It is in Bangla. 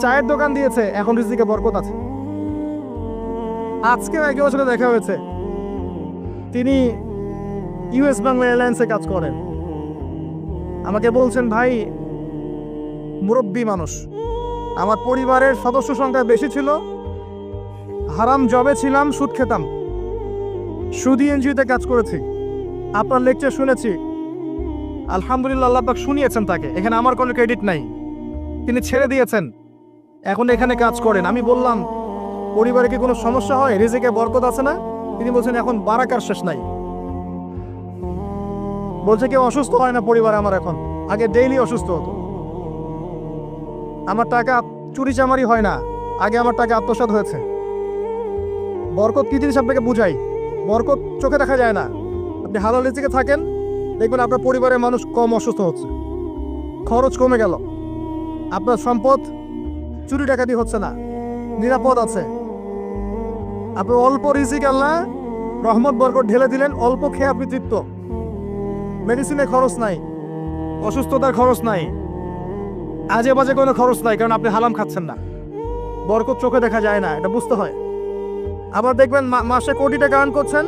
চায়ের দোকান দিয়েছে, এখন রিজিকে বরকত আছে। আজকেও একজনের সাথে দেখা হয়েছে, তিনি ইউএস বাংলা এয়ারলাইন্সে কাজ করেন। আমাকে বলছেন, ভাই মুরব্বী মানুষ, আমার পরিবারের সদস্য সংখ্যা বেশি ছিল, হারাম জবে ছিলাম, সুদ খেতাম, সুদি এনজিওতে কাজ করেছি, আপনার লেকচার শুনেছি, আলহামদুলিল্লাহ আল্লাহ পাক শুনিয়েছেন তাকে, এখানে আমার কোনো ক্রেডিট নাই, তিনি ছেড়ে দিয়েছেন, এখন এখানে কাজ করেন। আমি বললাম, পরিবারে কি কোনো সমস্যা হয়, রিজিকে বরকত আছে না? তিনি বলছেন, এখন বারাকার শেষ নাই। বলছে কেউ অসুস্থ হয় না পরিবারে আমার এখন, আগে ডেইলি অসুস্থ হতো। আমার টাকা চুরি চামারি হয় না, আগে আমার টাকা আত্মসাৎ হয়েছে। বরকত কি জিনিস আপনাকে বুঝাই, বরকত চোখে দেখা যায় না। আপনি হালাল রিজিকে থাকেন, দেখবেন আপনার পরিবারের মানুষ কম অসুস্থ হচ্ছে, খরচ কমে গেল, আপনার সম্পদ চুরি ডাকাতি হচ্ছে না, নিরাপদ আছে। আপনি অল্প রিজিক আল্লাহ রহমত বরকত ঢেলে দিলেন, অল্প খেয়ে আপনি তৃপ্ত, মেডিসিনে খরচ নাই, অসুস্থতার খরচ নাই, আজে বাজে কোনো খরচ নাই, কারণ আপনি হালাম খাচ্ছেন না। বরকত চোখে দেখা যায় না, এটা বুঝতে হয়। আবার দেখবেন মাসে কোটি টাকা আর্ন করছেন,